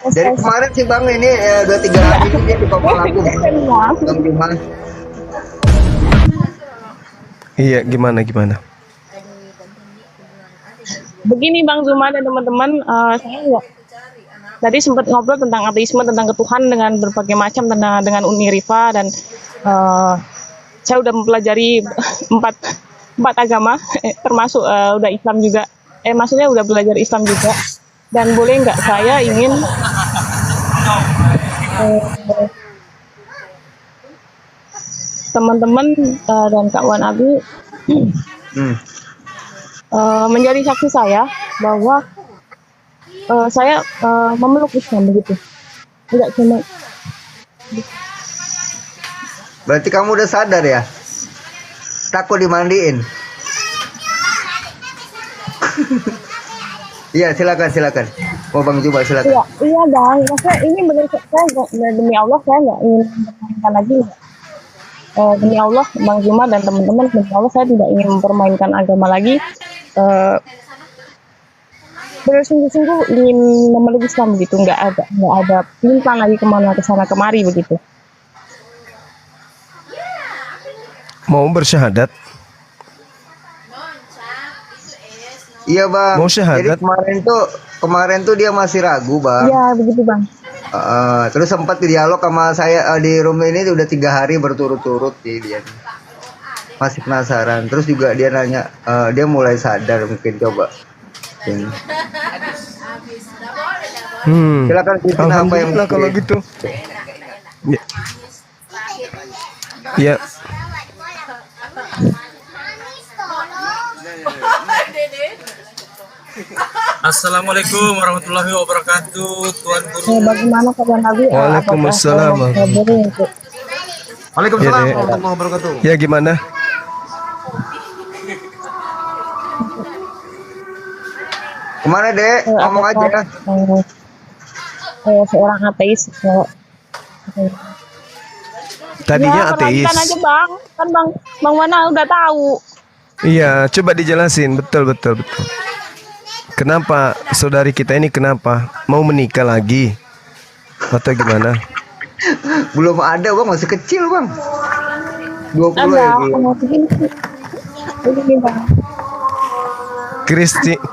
Dari kemarin sih Bang ini udah 3 hari ini dia di Papua aku Bang Juma. Iya, gimana gimana? Begini Bang Zuma dan teman-teman, saya nggak tadi sempat ngobrol tentang ateisme, tentang ketuhanan dengan berbagai macam, dengan Uni Rifa, dan saya udah mempelajari empat agama, termasuk udah Islam juga. Maksudnya udah belajar Islam juga. Dan boleh nggak saya ingin teman-teman dan kawan Abi menjadi saksi saya bahwa saya memeluk Islam begitu. Enggak cuma. Berarti kamu udah sadar ya? Takut dimandiin. Iya, silakan. Oh Bang Juma silakan. Iya Bang, maksudnya ini benar, saya demi Allah saya nggak ingin mempermainkan lagi. Demi Allah Bang Juma dan teman-teman, demi Allah saya tidak ingin mempermainkan agama lagi. Bersungguh-sungguh ingin memeluk Islam gitu, nggak ada pelimpan lagi kemana kesana kemari begitu. Mau bersyahadat? Iya Bang. Mau syahadat? Jadi kemarin tuh dia masih ragu Bang. Iya begitu Bang. Terus sempat dialog sama saya di room ini udah 3 hari berturut-turut dia. Masih penasaran. Terus juga dia nanya, dia mulai sadar mungkin coba. Ini. Silakan Kristina apa yang kalau gitu. Ya. Ya. Assalamualaikum warahmatullahi wabarakatuh, Tuan Guru. Bagaimana kabar Nabi? Waalaikumsalam. Waalaikumsalam Ya, warahmatullahi wabarakatuh. Ya gimana? Kemana Dek? Ngomong aja. Seorang ateis. Tadinya ateis. Kan aja Bang, kan Bang Wana udah tahu. Iya, coba dijelasin. Betul. Kenapa saudari kita ini kenapa mau menikah lagi atau gimana? Belum ada Bang, masih kecil Bang. 20 ya. Ini Bang.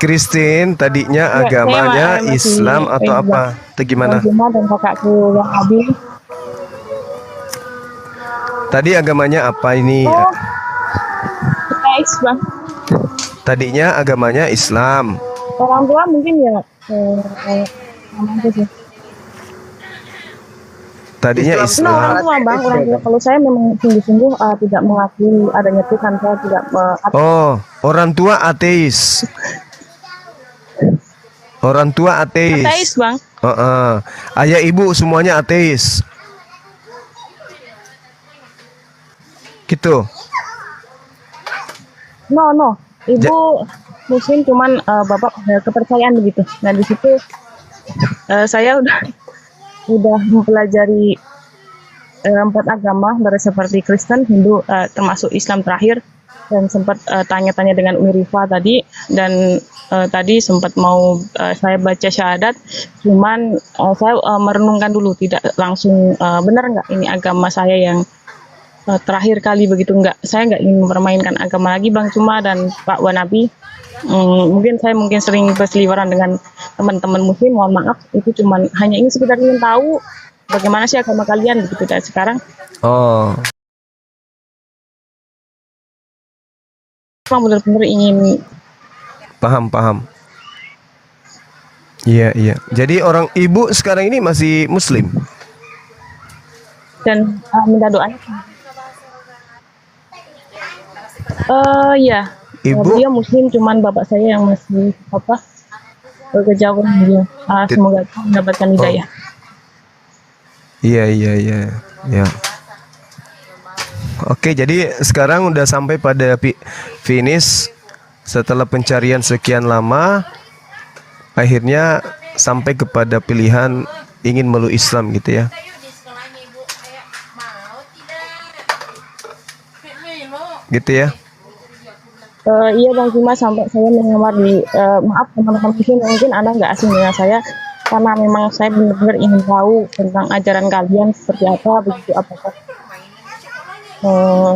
Kristin tadinya agamanya Islam atau apa? Atau gimana? Dan kakakku yang Abi. Tadi agamanya apa ini? Ateis Bang. Tadinya agamanya Islam. Orang tua mungkin ya namanya sih. Tadinya Islam. Orang tua Bang, orang tua. Kalau saya memang sungguh-sungguh tidak mengakui adanya Tuhan, saya tidak. Orang tua ateis. Orang tua ateis. Ateis Bang. Ayah ibu semuanya ateis. Gitu. No. Ibu Muslim, cuman bapak kepercayaan begitu. Nah di situ saya udah mempelajari 4 agama, seperti Kristen, Hindu, termasuk Islam terakhir, dan sempat tanya-tanya dengan Uni Rifa tadi, dan tadi sempat mau saya baca syahadat, cuman saya merenungkan dulu, tidak langsung benar nggak ini agama saya yang terakhir kali begitu. Saya nggak ingin mempermainkan agama lagi Bang Cuma dan Pak Wanabi. Mungkin sering berseliweran dengan teman-teman Muslim, mohon maaf, itu cuman hanya ingin sekedar ingin tahu bagaimana sih agama kalian begitu. Dan sekarang benar-benar ingin paham. Iya. Jadi orang ibu sekarang ini masih Muslim dan minta doanya. Ya. Ibu dia Muslim, cuman bapak saya yang masih kejauhan dia. Semoga mendapatkan hidayah. Iya. Oke, jadi sekarang udah sampai pada finish setelah pencarian sekian lama, akhirnya sampai kepada pilihan ingin meluk Islam gitu ya. Gitu ya. Iya Bang Cuma, sampai saya menyamar di maaf teman-teman Muslim, mungkin Anda nggak asing dengan saya. karena memang saya benar-benar ingin tahu tentang ajaran kalian seperti apa, begitu apakah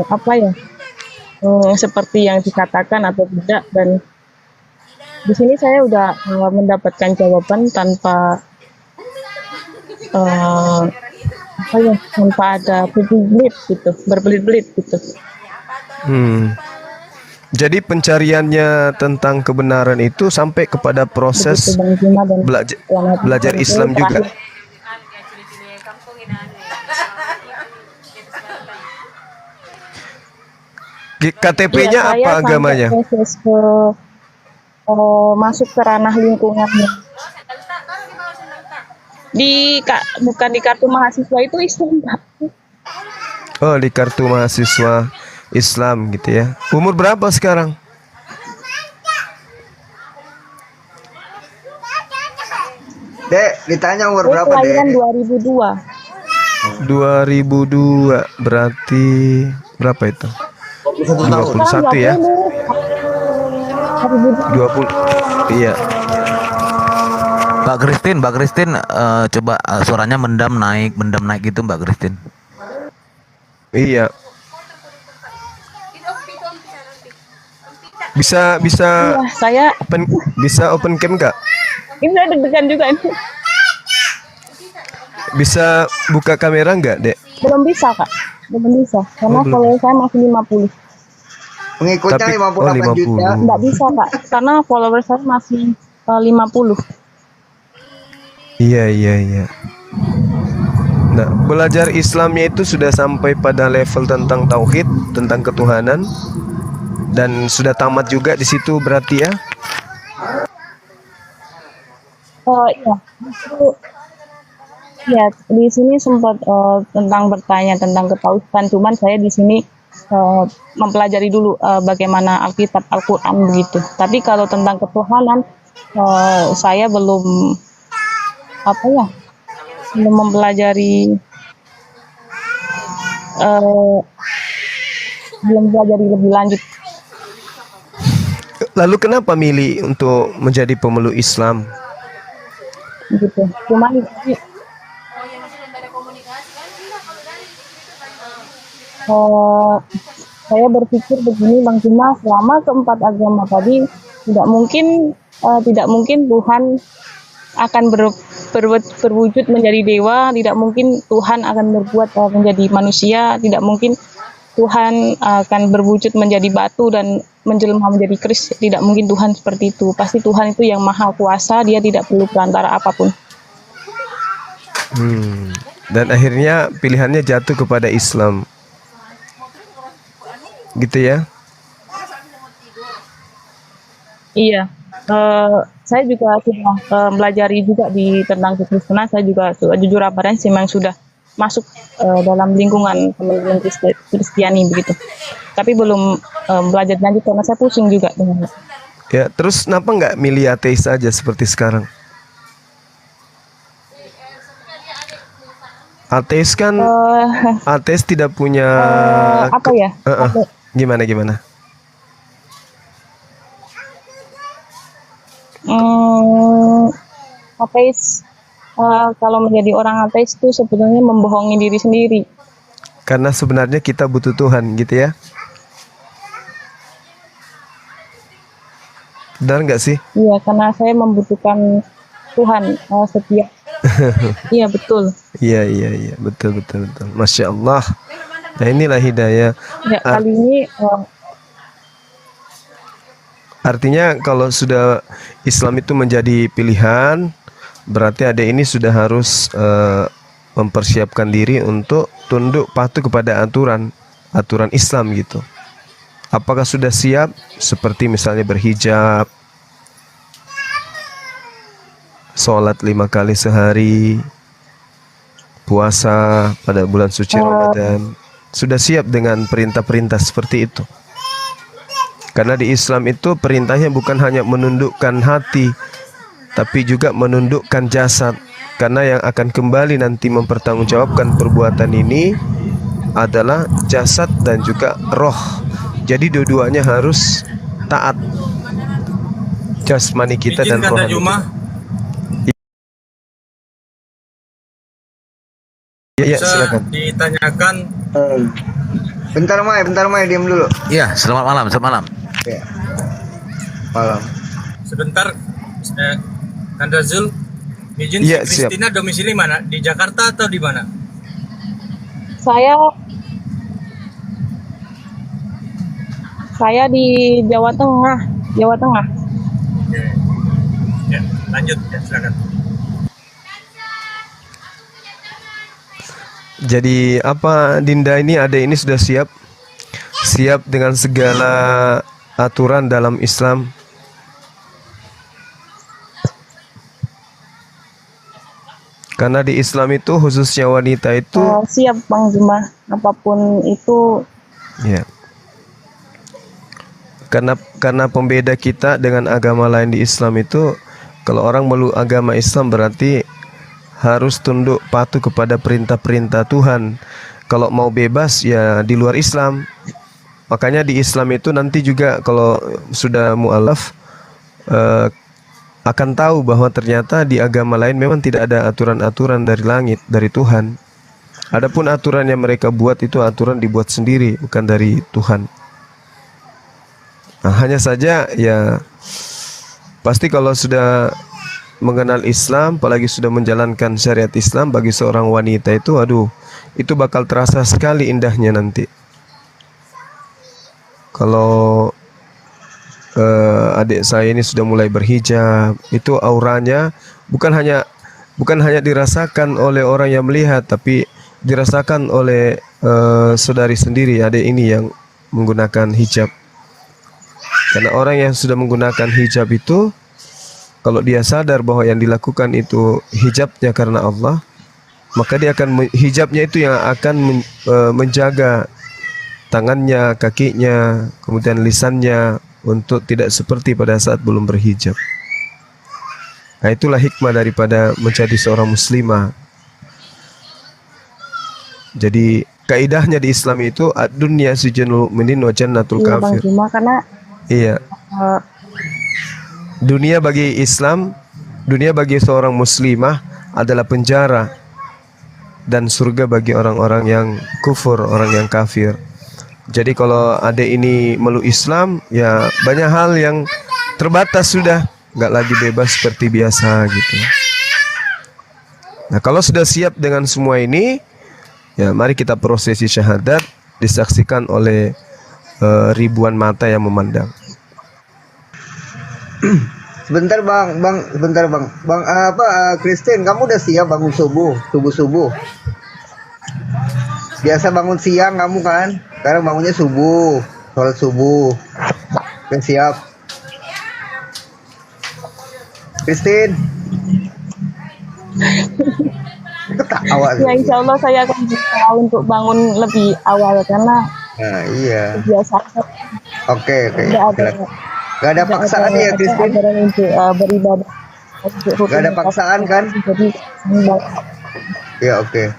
apa ya, seperti yang dikatakan atau tidak. Dan di sini saya udah mendapatkan jawaban tanpa apa ya, tanpa ada berbelit-belit gitu. Jadi pencariannya tentang kebenaran itu sampai kepada proses Begitu Bang Juma dan belajar Islam juga. terakhir. Iya, KTP-nya saya apa sampai agamanya? proses ke masuk ke ranah lingkungannya. Bukan di kartu mahasiswa itu Islam, Pak. Oh, di kartu mahasiswa Islam gitu ya. Umur berapa sekarang? Dek, ditanya umur Saya berapa, Dek? kelahiran 2002. 2002 berarti berapa itu? 21 ya? 20. Iya. Mbak Christine, coba suaranya mendam naik gitu Mbak Christine. Iya. Bisa Iya, saya open cam Kak? ini saya deg-degan juga ini. Bisa buka kamera nggak, Dek? Belum bisa, Kak. Belum bisa. Karena belum. follower saya masih 50. Pengikutnya Tapi- 58 juta. Enggak bisa, Kak. Karena follower saya masih 50. Iya. Nah, belajar Islamnya itu sudah sampai pada level tentang tauhid, tentang ketuhanan, dan sudah tamat juga di situ berarti ya? Iya. Itu ya, di sini sempat tentang bertanya tentang ketauhidan, cuman saya di sini mempelajari dulu bagaimana Alkitab Al-Qur'an begitu. Tapi kalau tentang ketuhanan saya belum belum mempelajari lebih lanjut Lalu kenapa milih untuk menjadi pemeluk Islam? gitu. Cuman saya berpikir begini Bang Juma, selama keempat agama tadi tidak mungkin Tuhan akan berwujud menjadi dewa, tidak mungkin Tuhan akan berbuat menjadi manusia, tidak mungkin Tuhan akan berwujud menjadi batu dan menjelma menjadi keris, tidak mungkin Tuhan seperti itu. Pasti Tuhan itu yang maha kuasa, dia tidak perlu perantara apapun. Dan akhirnya pilihannya jatuh kepada Islam. Gitu ya? Iya, saya juga sudah belajari juga tentang kekristenan. Saya juga jujur apanya sih memang sudah masuk dalam lingkungan teman-teman Kristiani begitu. Tapi belum belajar lanjut karena saya pusing juga dengan. Ya, terus kenapa nggak milih ateis saja seperti sekarang? Ateis kan, ateis tidak punya Apa ya? Gimana? Ateis, kalau menjadi orang ateis itu sebenarnya membohongi diri sendiri. Karena sebenarnya kita butuh Tuhan gitu ya. Benar nggak sih? Iya, karena saya membutuhkan Tuhan setiap. Iya, betul. Iya, betul. Masya Allah. Nah, inilah hidayah. Ya, kali ini Artinya kalau sudah Islam itu menjadi pilihan, berarti adik ini sudah harus mempersiapkan diri untuk tunduk patuh kepada aturan Islam gitu. Apakah sudah siap seperti misalnya berhijab, sholat 5 kali sehari, puasa pada bulan suci Ramadan? Sudah siap dengan perintah-perintah seperti itu? Karena di Islam itu perintahnya bukan hanya menundukkan hati, tapi juga menundukkan jasad. Karena yang akan kembali nanti mempertanggungjawabkan perbuatan ini adalah jasad dan juga roh. Jadi dua-duanya harus taat, jasmani kita dan Izin kata rohani Juma, kita. Ya, Bisa silakan. ditanyakan. Bentar Mai, diam dulu. Iya, selamat malam, selamat malam. Ya, malam. Sebentar, Anda Zul, izin Iya, si siap. Kristina domisili mana? Di Jakarta atau di mana? Saya di Jawa Tengah, Jawa Tengah. Oke. Ya, lanjut ya, silakan. Jadi apa Dinda ini, adek ini sudah siap? Siap dengan segala aturan dalam Islam? Karena di Islam itu khususnya wanita itu Siap Bang Zuma, apapun itu. ya. Karena pembeda kita dengan agama lain di Islam itu, kalau orang meluk agama Islam berarti harus tunduk patuh kepada perintah-perintah Tuhan. Kalau mau bebas ya di luar Islam. Makanya di Islam itu nanti juga kalau sudah mu'alaf akan tahu bahwa ternyata di agama lain memang tidak ada aturan-aturan dari langit, dari Tuhan. Adapun aturan yang mereka buat itu aturan dibuat sendiri, bukan dari Tuhan. Nah, hanya saja ya pasti kalau sudah mengenal Islam, apalagi sudah menjalankan syariat Islam bagi seorang wanita itu, aduh, itu bakal terasa sekali indahnya nanti. Kalau adik saya ini sudah mulai berhijab, itu auranya bukan hanya dirasakan oleh orang yang melihat, tapi dirasakan oleh saudari sendiri, adik ini yang menggunakan hijab. Karena orang yang sudah menggunakan hijab itu, kalau dia sadar bahwa yang dilakukan itu hijabnya karena Allah, maka dia akan hijabnya itu yang akan menjaga tangannya, kakinya, kemudian lisannya untuk tidak seperti pada saat belum berhijab. Nah, itulah hikmah daripada menjadi seorang muslimah. Jadi kaidahnya di Islam itu ad-dunya sijnul mu'minin wa jannatul Iya Bang kafir. Zuma, karena Iya. Dunia bagi Islam, dunia bagi seorang muslimah adalah penjara, dan surga bagi orang-orang yang kufur, orang yang kafir. Jadi kalau adik ini meluk Islam, ya banyak hal yang terbatas sudah, nggak lagi bebas seperti biasa gitu. Nah, kalau sudah siap dengan semua ini, ya mari kita prosesi syahadat disaksikan oleh ribuan mata yang memandang. Sebentar bang, Christine, kamu udah siap bangun subuh? Biasa bangun siang kamu kan? Sekarang bangunnya subuh, sholat subuh. Udah siap? Christine? Ketawa. ya insya Allah saya akan berusaha untuk bangun lebih awal, karena Nah, iya. biasa Oke. tidak Gak ada paksaan ya, Christine? ajaran untuk beribadah. Gak ada paksaan kan? Jadi Ya, oke.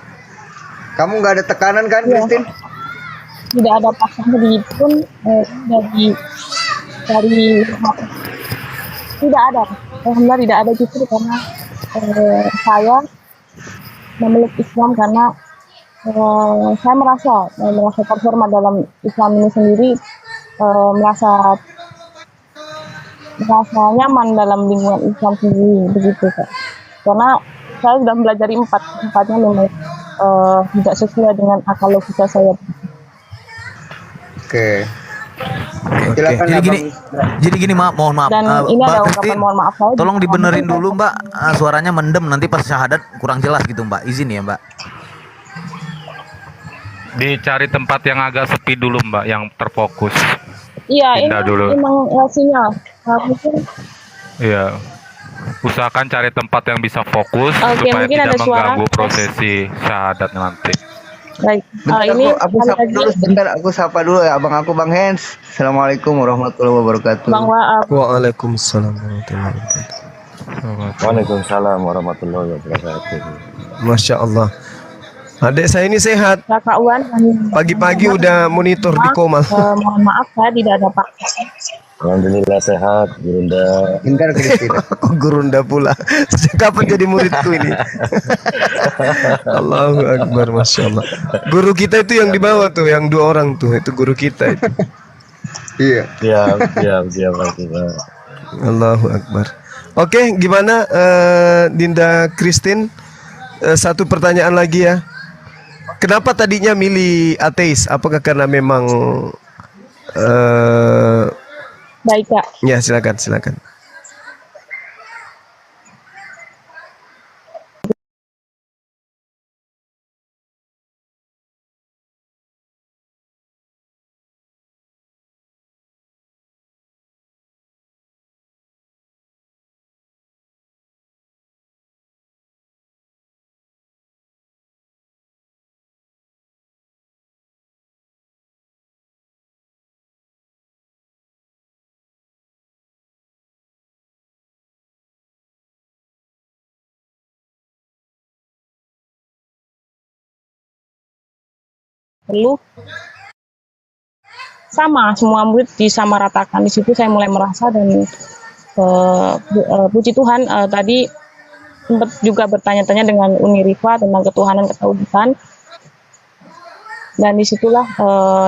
Kamu gak ada tekanan kan, Iya. Christine? tidak ada paksaan sedikit pun dari tidak ada. Alhamdulillah tidak ada, justru karena saya memeluk Islam karena saya merasa terhormat dalam Islam ini sendiri, merasa nyaman dalam lingkungan Islam sendiri, begitu Kak. Karena saya sudah belajar empatnya memang tidak sesuai dengan akal logika saya. Oke. Oke, Silakan, jadi gini Mbak, mohon maaf. Dan ini Mbak ada ungkapan Christine, mohon maaf saya. tolong dibenerin dulu Mbak, suaranya mendem, nanti pas syahadat kurang jelas gitu Mbak. Izin ya Mbak. Dicari tempat yang agak sepi dulu Mbak, yang terfokus. Iya, Pindah dulu. emang sinyal. Mungkin Iya. Usahakan cari tempat yang bisa fokus Oke, supaya mungkin tidak ada suara. mengganggu prosesi syahadat nanti. baik. Bentar, Ini aku kembali sapa lagi dulu sebentar, aku sapa dulu ya abang aku Bang Hens. Assalamualaikum warahmatullahi wabarakatuh. Bang Waab. Waalaikumsalam warahmatullahi wabarakatuh. Waalaikumsalam warahmatullahi wabarakatuh. Masya Allah. Adik saya ini sehat. Kakak Wan dan Pagi-pagi udah monitor di Komal. mohon maaf saya tidak ada Pak. Alhamdulillah sehat, Bunda. Pintar Kristin. Kok Gurunda pula? Sejak kapan jadi muridku ini? Allahu Akbar, Masya Allah. Guru kita itu yang di bawah tuh, yang 2 orang tuh, itu guru kita itu. Iya. Siap, Pak. Allahu Akbar. Oke, gimana Dinda Christine? Satu pertanyaan lagi ya. Kenapa tadinya milih ateis? Apakah karena memang Baik Kak. ya silakan. Perlu sama semua murid disamaratakan. Di situ saya mulai merasa dan puji Tuhan tadi sempat juga bertanya-tanya dengan Uni Rifa tentang ketuhanan ketauhidan, dan disitulah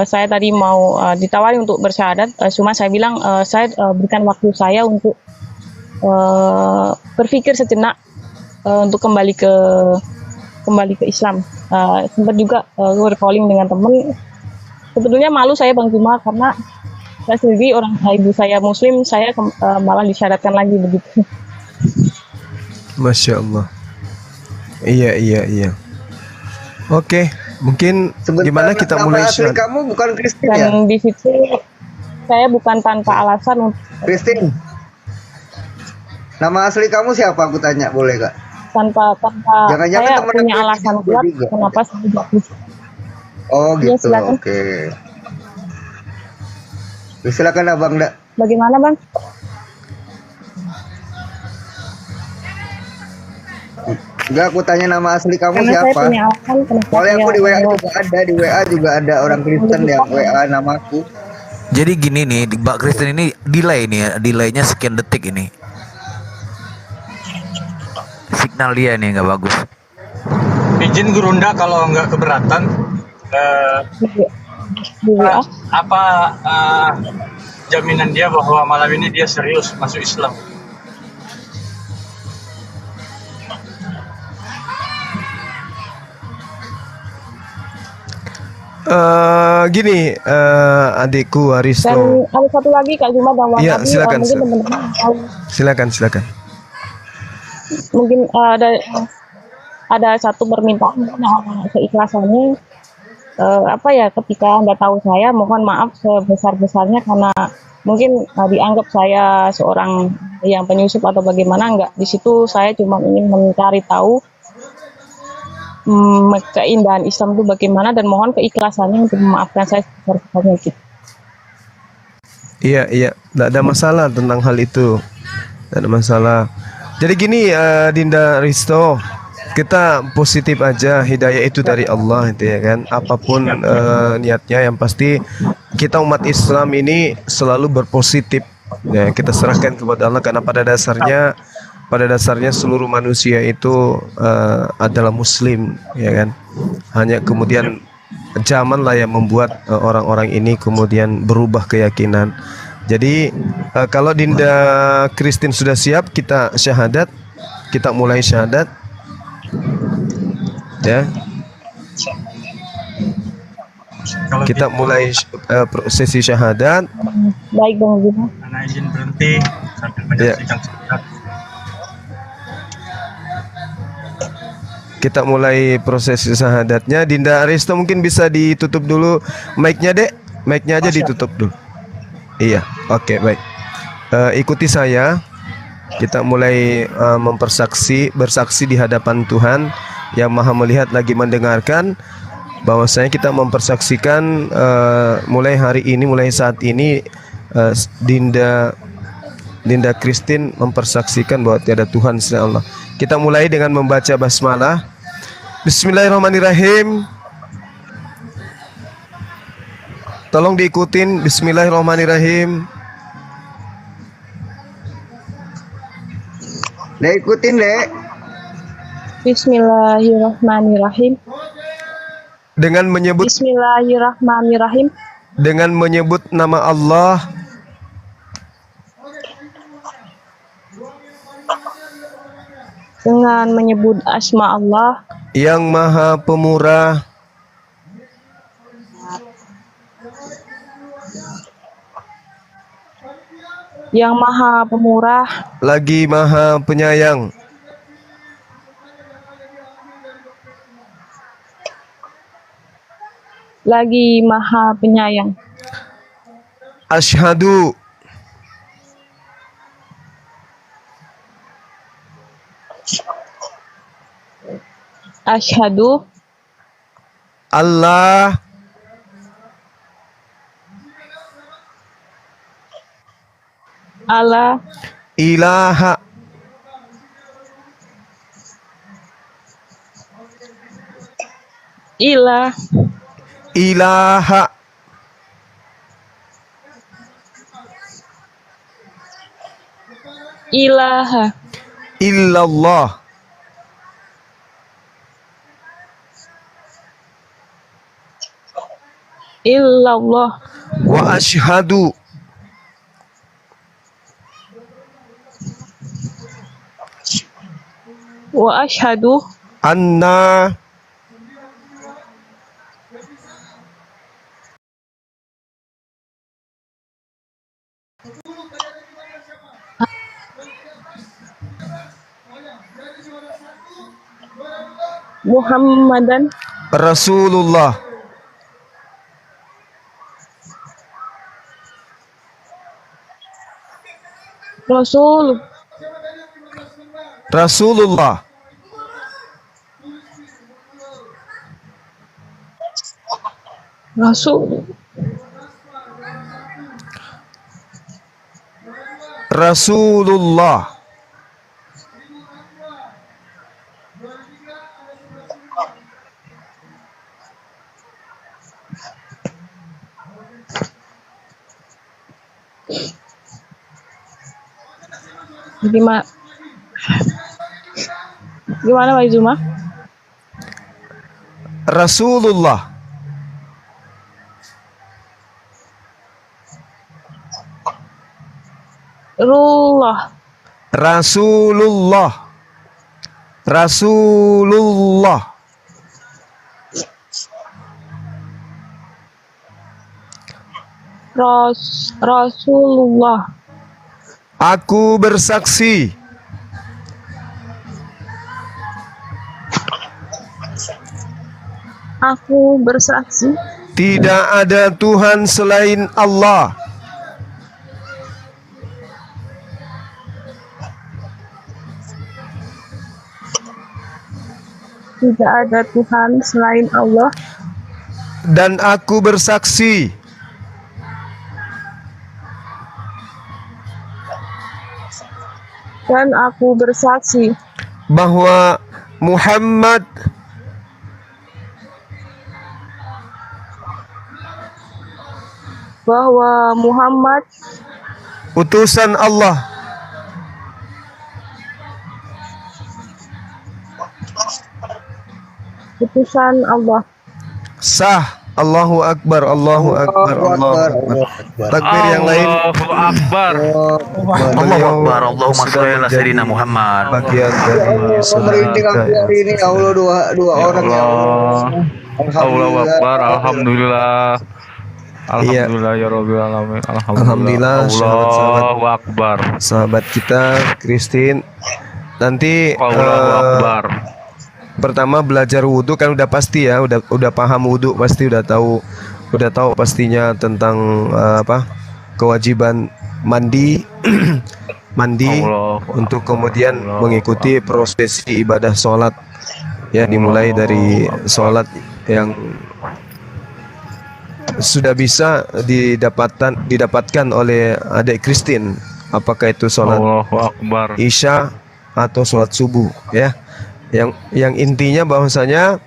saya tadi mau ditawari untuk bersyahadat, cuma saya bilang saya berikan waktu saya untuk berpikir sejenak untuk kembali ke Islam. Sempat juga calling dengan teman. Sebetulnya malu saya Bang Juma karena saya sendiri ibu saya Muslim, saya malah disyaratkan lagi begitu. Masya Allah. Iya. Oke, mungkin gimana kita mulai asli syahadat? kamu bukan Kristin ya? Dan di situ saya bukan tanpa alasan untuk Kristin. Nama asli kamu siapa? Aku tanya, boleh Kak? tanpa Jangan-jangan saya teman punya Kristin alasan juga kuat juga. kenapa saya jatuh. Oh Iya, gitu, silakan. oke. Ya, silakan Abang Dak. Bagaimana Bang? Enggak, aku tanya nama asli kamu Karena saya siapa? punya alasan kenapa Soalnya aku di WA saya juga ada, di WA juga ada orang Kristen yang WA namaku. Jadi gini nih, Mbak Kristen ini delay nih ya, delaynya sekian detik ini. Signal dia nih nggak bagus. Izin Gurunda kalau nggak keberatan, di WA. apa jaminan dia bahwa malam ini dia serius masuk Islam? Gini, adikku Dan Aristo. ada satu lagi Kak Juma dan Wahabi, Iya, silakan, mungkin silakan. teman-teman tahu, Silakan. mungkin ada satu permintaan keikhlasannya, apa ya, ketika Anda tahu saya, mohon maaf sebesar-besarnya karena mungkin dianggap saya seorang yang penyusup atau bagaimana. Enggak, di situ saya cuma ingin mencari tahu keindahan Islam itu bagaimana, dan mohon keikhlasannya untuk memaafkan saya sebesar-besarnya gitu. Iya, tidak ada masalah tentang hal itu. Tidak ada masalah. Jadi gini, Dinda Risto, kita positif aja, hidayah itu dari Allah, itu ya kan. Apapun niatnya, yang pasti kita umat Islam ini selalu berpositif. Ya, kita serahkan kepada Allah karena pada dasarnya seluruh manusia itu adalah Muslim, ya kan. Hanya kemudian zaman lah yang membuat orang-orang ini kemudian berubah keyakinan. Jadi kalau Dinda Christine sudah siap, kita syahadat, kita mulai syahadat, ya. Kalau Kita gitu, mulai prosesi syahadat. Baik Bang Juma. Ana izin berhenti sambil menyaksikan syahadat. Kita mulai prosesi syahadatnya. Dinda Aristo mungkin bisa ditutup dulu mic-nya, Dek. Mic-nya aja ditutup dulu. Iya, oke, baik. Ikuti saya. Kita mulai bersaksi di hadapan Tuhan yang Maha Melihat lagi mendengarkan, bahwasanya kita mempersaksikan mulai hari ini, mulai saat ini, Dinda Christine mempersaksikan bahwa tiada Tuhan selain Allah. Kita mulai dengan membaca basmalah. Bismillahirrahmanirrahim. Tolong diikutin. Bismillahirrahmanirrahim. Dek ikutin dek. Bismillahirrahmanirrahim. Dengan menyebut Bismillahirrahmanirrahim. nama Allah Dengan menyebut asma Allah yang Maha Pemurah yang Maha Pemurah lagi Maha Penyayang. lagi Maha Penyayang. Asyhadu Asyhadu Allah alla ilaha ilah ilaha ilaha illallah illallah wa asyhadu wa asyhadu anna Muhammadan Rasulullah Rasul Rasulullah Rasul Rasulullah gimana gimana Pak Zuma? Rasulullah Rullah Rasulullah Rasulullah Rasulullah Aku bersaksi aku bersaksi tidak ada Tuhan selain Allah tidak ada Tuhan selain Allah dan aku bersaksi dan aku bersaksi bahwa Muhammad bahwa Muhammad utusan Allah utusan Allah. sah. Allahu Akbar, Allahu Akbar, Allahu Akbar. Takbir yang lain. Allahu Akbar. Allahu Akbar. Allahumma sholli ala sayyidina Muhammad. Bagian dari Merinding aku hari ini ya Allah, dua orang ya Allah. Allahu Akbar. Alhamdulillah. Alhamdulillah ya Rabbil alamin. Alhamdulillah, sahabat-sahabat. Allahu Akbar. Sahabat kita Christine nanti Allahu Akbar. pertama belajar wudhu kan udah pasti ya, udah paham wudhu pasti udah tahu pastinya tentang kewajiban mandi mandi untuk kemudian mengikuti prosesi ibadah sholat ya, dimulai dari sholat yang sudah bisa didapatkan oleh adik Christine, apakah itu sholat Allahu Akbar. Isya atau sholat subuh ya. yang intinya bahwasanya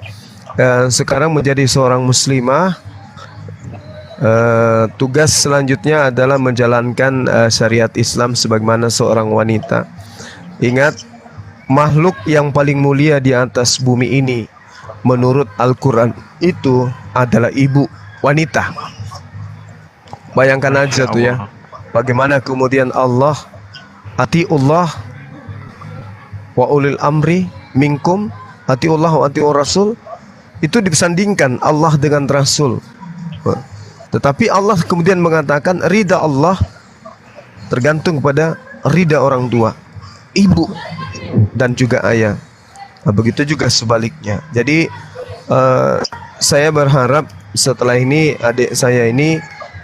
sekarang menjadi seorang muslimah, tugas selanjutnya adalah menjalankan syariat Islam sebagaimana seorang wanita. Ingat, makhluk yang paling mulia di atas bumi ini menurut Al-Quran itu adalah ibu, wanita. Bayangkan aja tuh ya, bagaimana kemudian Allah, atiullah wa ulil amri minkum, atiullah wa atiur rasul, itu disandingkan Allah dengan Rasul. Tetapi Allah kemudian mengatakan ridha Allah tergantung pada ridha orang tua, ibu dan juga ayah. Begitu juga sebaliknya. Jadi saya berharap setelah ini adik saya ini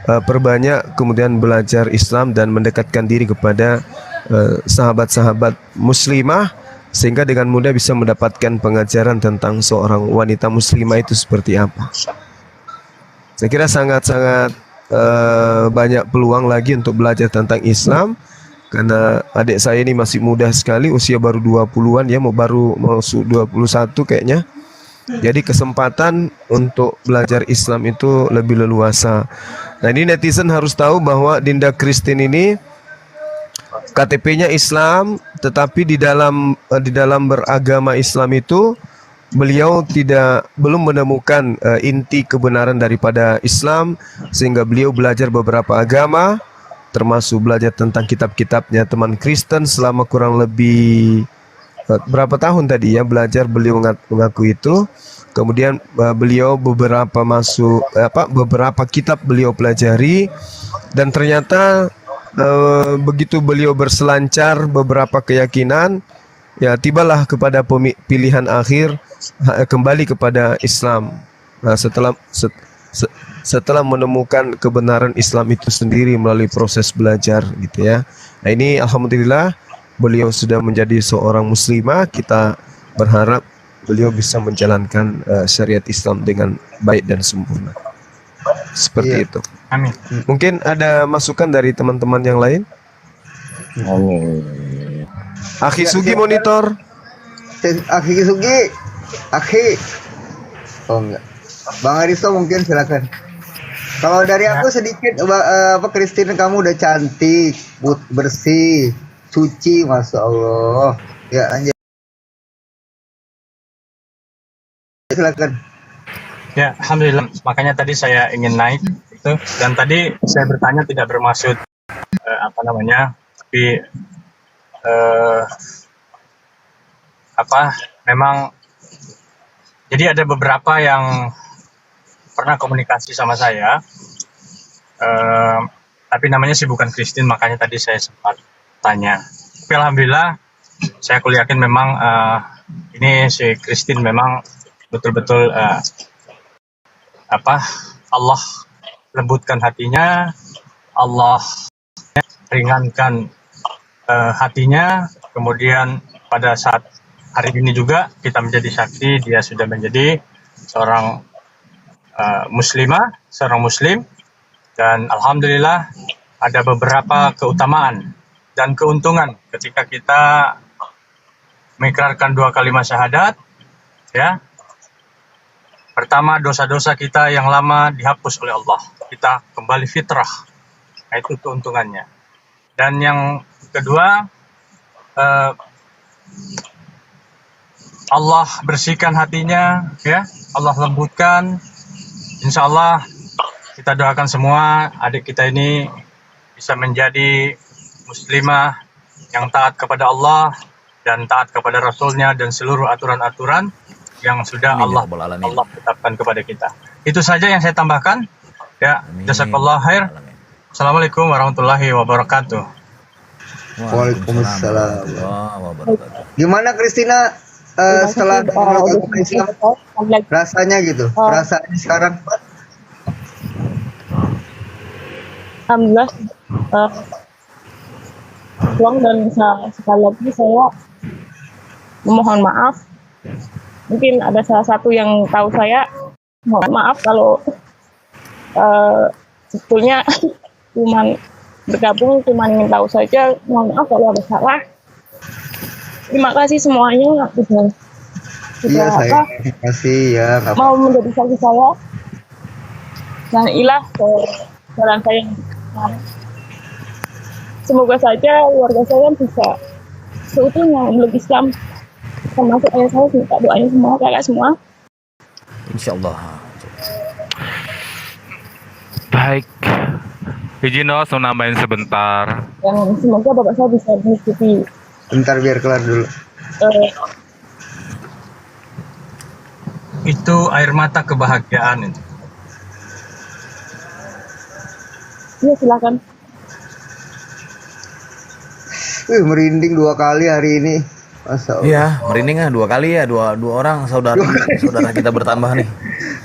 perbanyak kemudian belajar Islam dan mendekatkan diri kepada sahabat-sahabat muslimah, sehingga dengan mudah bisa mendapatkan pengajaran tentang seorang wanita muslimah itu seperti apa. Saya kira sangat-sangat banyak peluang lagi untuk belajar tentang Islam, karena adik saya ini masih muda sekali, usia baru 20-an ya, baru masuk 21 kayaknya. Jadi kesempatan untuk belajar Islam itu lebih leluasa. Nah, ini netizen harus tahu bahwa Dinda Christine ini KTP-nya Islam, tetapi di dalam beragama Islam itu beliau belum menemukan inti kebenaran daripada Islam, sehingga beliau belajar beberapa agama, termasuk belajar tentang kitab-kitabnya teman Kristen selama kurang lebih berapa tahun tadi ya belajar, beliau mengaku itu. Kemudian beliau beberapa kitab beliau pelajari, dan ternyata begitu beliau berselancar beberapa keyakinan, ya tibalah kepada pilihan akhir kembali kepada Islam. Nah, setelah menemukan kebenaran Islam itu sendiri melalui proses belajar gitu ya. Nah, ini alhamdulillah beliau sudah menjadi seorang muslimah. Kita berharap beliau bisa menjalankan syariat Islam dengan baik dan sempurna. Seperti itu. Amin. Mungkin ada masukan dari teman-teman yang lain? Amin. Akhi Sugi monitor. Akhi Sugi, oh enggak, Bang Aristo mungkin silakan. Kalau dari aku sedikit, Christine, kamu udah cantik, bersih, suci, masya Allah. Ya, lanjut. Silakan. Ya, alhamdulillah. Makanya tadi saya ingin naik itu, dan tadi saya bertanya tidak bermaksud tapi memang jadi ada beberapa yang pernah komunikasi sama saya, tapi namanya sih bukan Christine, makanya tadi saya sempat tanya. Tapi alhamdulillah saya yakin memang ini si Christine memang betul-betul Allah lembutkan hatinya, Allah ringankan hatinya. Kemudian pada saat hari ini juga kita menjadi saksi, dia sudah menjadi seorang muslimah, seorang muslim, dan alhamdulillah ada beberapa keutamaan dan keuntungan ketika kita mengikrarkan 2 kalimat syahadat, ya. Pertama, dosa-dosa kita yang lama dihapus oleh Allah, kita kembali fitrah, nah, itu keuntungannya. Dan yang kedua, Allah bersihkan hatinya, ya, Allah lembutkan. Insya Allah kita doakan semua adik kita ini bisa menjadi muslimah yang taat kepada Allah dan taat kepada Rasulnya dan seluruh aturan-aturan yang sudah Allah tetapkan kepada kita. Itu saja yang saya tambahkan. Ya, jazakallah khair. Assalamualaikum warahmatullahi wabarakatuh. Waalaikumsalam. Gimana Christina setelah Islam rasanya gitu? Rasanya sekarang? Alhamdulillah. Dan sekali lagi saya memohon maaf. Mungkin ada salah satu yang tahu saya, mohon maaf kalau sebetulnya cuman bergabung, cuman ingin tahu saja. Mohon maaf kalau ada salah. Terima kasih semuanya udah Iya sudah saya terima kasih ya, nggak mau apa-apa. menjadi saksi saya dan ilah ke jalan saya yang benar. Semoga saja keluarga saya bisa seutuhnya memeluk Islam, termasuk ayah saya, minta doanya semua kakak semua. Insya Allah. Baik. Izin Os mau nambahin sebentar. Dan semoga bapak saya bisa mengikuti Bentar biar kelar dulu. eh, Itu air mata kebahagiaan itu. ya silakan. Merinding 2 kali hari ini. Masa Allah. Iya, merinding ya 2 kali ya, dua orang saudara kita bertambah nih.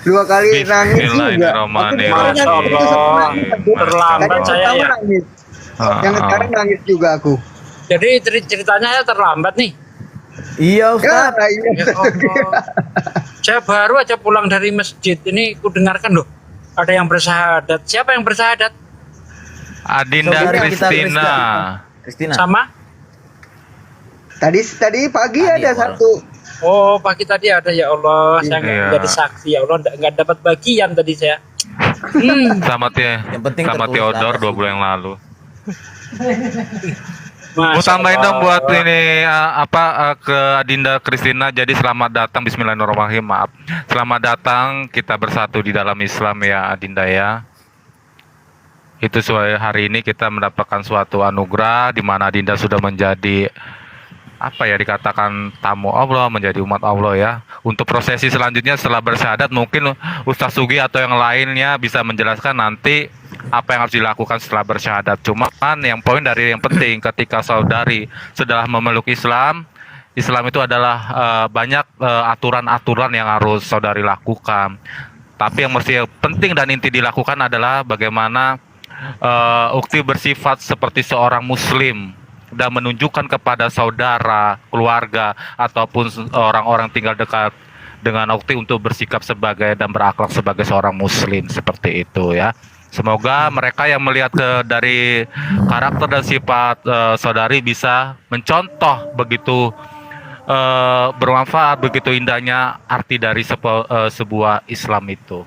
2 kali nangis juga. Bismillahirrahmanirrahim. Tadi Terlambat saya pertama ya. nangis. Yang sekarang nangis juga aku. Jadi ceritanya saya terlambat nih. Iya Ya, Ustaz. iya. Ya Allah. Saya baru aja pulang dari masjid ini, ku dengarkan loh. Ada yang bersyahadat. Siapa yang bersyahadat? Adinda Saudara kita, Kristina. Kristina. Sama? Tadi pagi Tadi ada awal. satu. Oh, pagi tadi ada, ya Allah. Saya nggak Iya. jadi saksi, ya Allah. Nggak dapat bagian tadi saya. Sama Yang penting sama tertulis Theodore atas 2 gitu. bulan yang lalu. Masya Mau tambahin Allah. dong buat ini ke Adinda Kristina. Jadi selamat datang, Bismillahirrahmanirrahim. Maaf. Selamat datang, kita bersatu di dalam Islam ya Adinda ya. Itu hari ini kita mendapatkan suatu anugerah di mana Adinda sudah menjadi apa ya dikatakan tamu Allah, menjadi umat Allah ya. Untuk prosesi selanjutnya setelah bersyahadat mungkin Ustaz Sugi atau yang lainnya bisa menjelaskan nanti apa yang harus dilakukan setelah bersyahadat. Cuman yang poin dari yang penting ketika saudari setelah memeluk Islam, Islam itu adalah banyak aturan-aturan yang harus saudari lakukan. Tapi yang mesti penting dan inti dilakukan adalah bagaimana ukti bersifat seperti seorang muslim dan menunjukkan kepada saudara, keluarga ataupun orang-orang tinggal dekat dengan ukti untuk bersikap sebagai dan berakhlak sebagai seorang muslim seperti itu ya. Semoga mereka yang melihat dari karakter dan sifat saudari bisa mencontoh begitu bermanfaat, begitu indahnya arti dari sebuah Islam itu.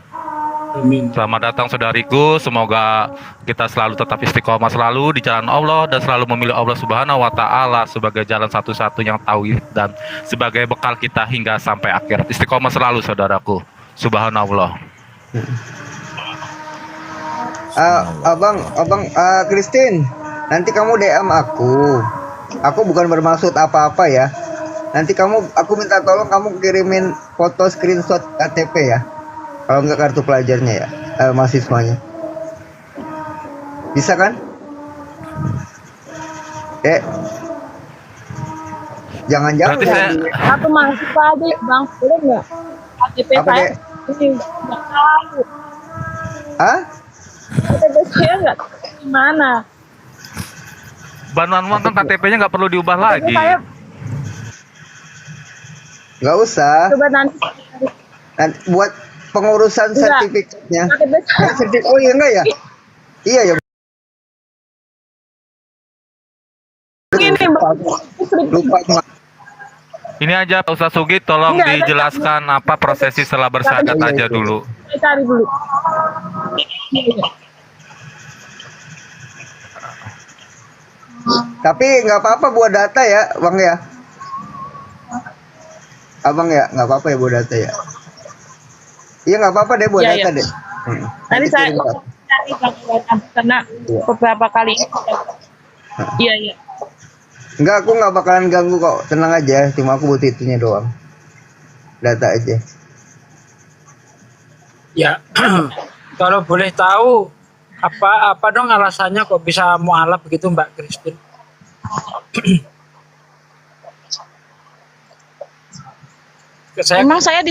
Selamat datang saudariku, semoga kita selalu tetap istiqomah selalu di jalan Allah dan selalu memilih Allah Subhanahu wa taala sebagai jalan satu-satu yang tauhid dan sebagai bekal kita hingga sampai akhirat. Istiqomah selalu saudaraku. Subhanallah. Abang Christine, nanti kamu DM aku. Aku bukan bermaksud apa-apa ya. Nanti aku minta tolong kamu kirimin foto screenshot KTP ya. Kalau enggak kartu pelajarnya ya, mahasiswanya. Bisa kan? Jangan-jangan Berarti saya Satu mahasiswa aja ya bang, boleh nggak? KTP Apa, saya Dek? ini nggak tahu. Hah? KTP saya nggak tahu di mana. Banuan uang kan KTP-nya nggak perlu diubah KTP lagi. saya Nggak usah. coba nanti Nanti buat pengurusan Enggak. sertifikatnya. KTP saya. Oh iya enggak ya? Iya ya. Ini bang, Lupa. Ini aja Pak Ustaz Sugi, tolong Enggak, ada- dijelaskan apa prosesi setelah bersyahadat aja dulu. saya cari dulu. Tapi nggak apa-apa buat data ya, Bang ya. Abang ya, nggak apa-apa ya buat data ya. Iya nggak apa-apa deh buat Iya, data iya. deh. Nanti saya kirim ke- cari bang karena beberapa kali. Iya iya. Enggak, aku nggak bakalan ganggu kok. Tenang aja, cuma aku butuh itunya doang. Data aja. Ya, kalau boleh tahu apa dong alasannya kok bisa mualaf begitu Mbak Christine? Emang saya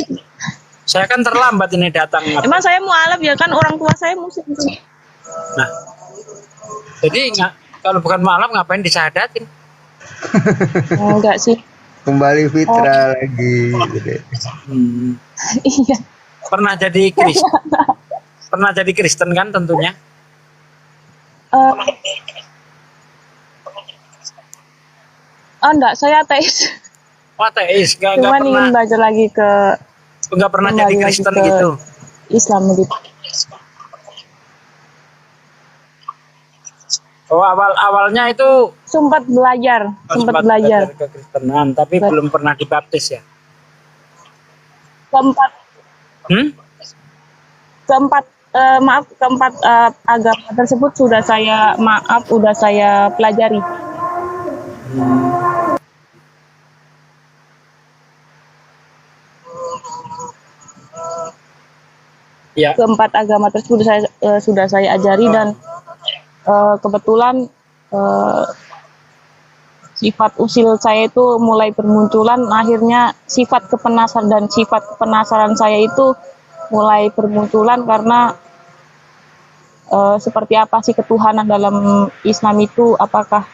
Saya kan terlambat ini datang. emang saya mualaf ya kan orang tua saya muslim. Nah, jadi kalau bukan mualaf ngapain disyahadatin? Enggak sih. Kembali fitrah lagi. Gitu. Iya. Pernah jadi Kristen? Pernah jadi Kristen kan tentunya? Enggak, saya ateis. ateis, Cuman ingin belajar lagi ke nggak pernah jadi kembali lagi Kristen ke gitu. Islam gitu. Oh, awalnya itu Sempat belajar, sempat belajar. kekristenan, tapi belum pernah dibaptis ya. Keempat, keempat keempat agama tersebut sudah saya pelajari. Ya. Keempat agama tersebut sudah saya ajari dan kebetulan sifat usil saya itu mulai bermunculan. Akhirnya sifat kepenasaran saya itu mulai bermunculan karena seperti apa sih ketuhanan dalam Islam itu, apakah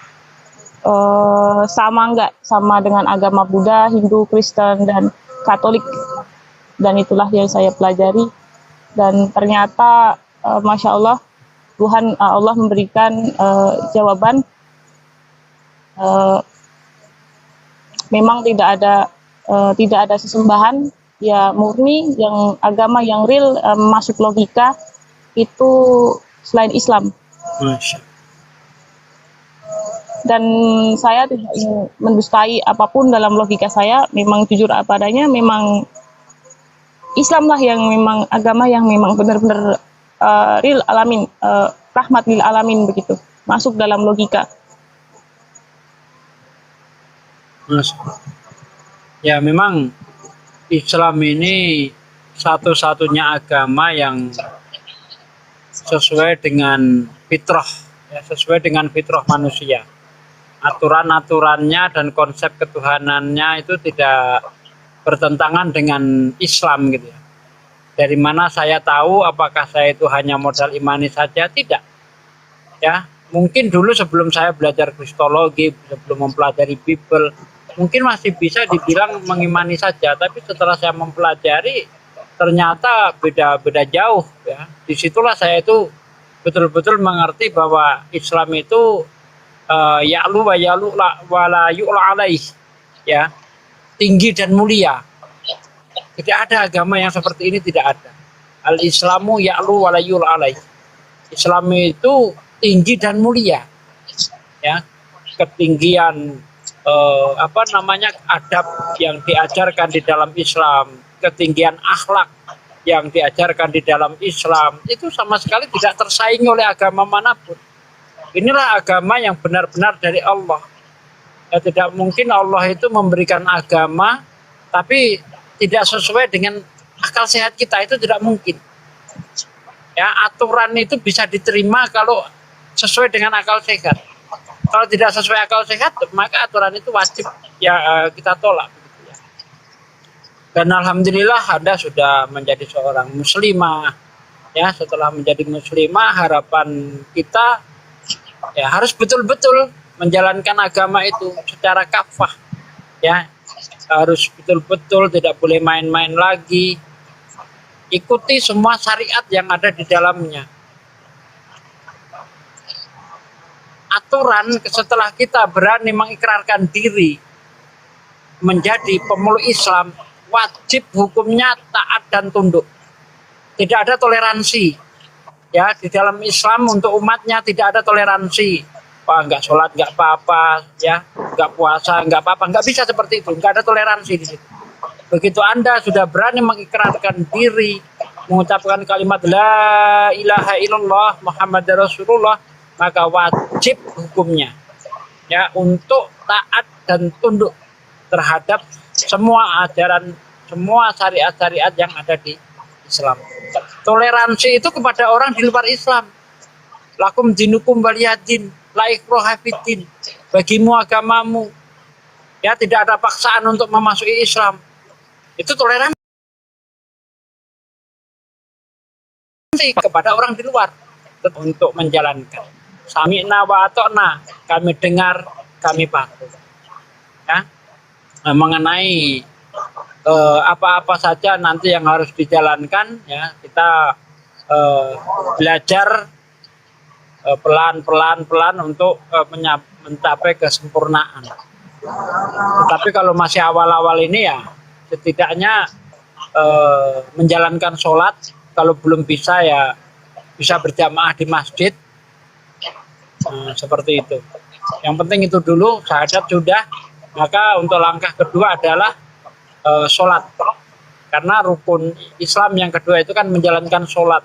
sama dengan agama Buddha, Hindu, Kristen, dan Katolik. Dan itulah yang saya pelajari. Dan ternyata Masya Allah, Allah memberikan jawaban. Memang tidak ada sesembahan ya murni, yang agama yang real masuk logika itu selain Islam. Dan saya tidak ingin mendustai apapun dalam logika saya, memang jujur apa adanya, memang Islam lah yang memang agama yang memang benar-benar real alamin, rahmat lil alamin begitu, masuk dalam logika. Ya memang Islam ini satu-satunya agama yang sesuai dengan fitrah, ya, sesuai dengan fitrah manusia. Aturan-aturannya dan konsep ketuhanannya itu tidak bertentangan dengan Islam gitu ya. Dari mana saya tahu apakah saya itu hanya modal imani saja? Tidak. Ya, mungkin dulu sebelum saya belajar kristologi, sebelum mempelajari Bible, mungkin masih bisa dibilang mengimani saja, tapi setelah saya mempelajari ternyata beda jauh ya. Disitulah saya itu betul-betul mengerti bahwa Islam itu ya'lu wa ya'lu wa la yu'la alaih, ya, tinggi dan mulia. Tidak ada agama yang seperti ini, tidak ada. Al-Islamu ya'lu wa la yu'la alaih. Islam itu tinggi dan mulia, ya, ketinggian adab yang diajarkan di dalam Islam, ketinggian akhlak yang diajarkan di dalam Islam itu sama sekali tidak tersaingi oleh agama manapun. Inilah agama yang benar-benar dari Allah. Ya, tidak mungkin Allah itu memberikan agama tapi tidak sesuai dengan akal sehat kita, itu tidak mungkin. Ya, aturan itu bisa diterima kalau sesuai dengan akal sehat. Kalau tidak sesuai akal sehat, maka aturan itu wajib ya kita tolak. Begitu ya. Dan alhamdulillah Anda sudah menjadi seorang muslimah. Ya, setelah menjadi muslimah, harapan kita ya harus betul-betul menjalankan agama itu secara kafah. Ya, harus betul-betul, tidak boleh main-main lagi. Ikuti semua syariat yang ada di dalamnya. Aturan setelah kita berani mengikrarkan diri menjadi pemeluk Islam, wajib hukumnya taat dan tunduk. Tidak ada toleransi. Ya, di dalam Islam untuk umatnya tidak ada toleransi. Pak, nggak sholat nggak apa-apa, ya, nggak puasa nggak apa-apa, nggak bisa seperti itu. Nggak ada toleransi di situ. Begitu Anda sudah berani mengikrarkan diri, mengucapkan kalimat la ilaha illallah Muhammad Rasulullah, maka wajib hukumnya ya untuk taat dan tunduk terhadap semua ajaran, semua syariat-syariat yang ada di Islam. Toleransi itu kepada orang di luar Islam. Lakum dinukum waliyadin, la ikraha fiddin. Bagimu agamamu. Ya, tidak ada paksaan untuk memasuki Islam. Itu toleransi kepada orang di luar untuk menjalankan. Sami'na wa ata'na, kami dengar, kami patuh. Ya. Mengenai apa-apa saja nanti yang harus dijalankan, ya, kita belajar pelan-pelan untuk mencapai kesempurnaan. Tetapi kalau masih awal-awal ini ya setidaknya menjalankan sholat, kalau belum bisa ya bisa berjamaah di masjid. Seperti itu. Yang penting itu dulu, syahadat sudah. Maka untuk langkah kedua adalah sholat. Karena rukun Islam yang kedua itu kan menjalankan sholat.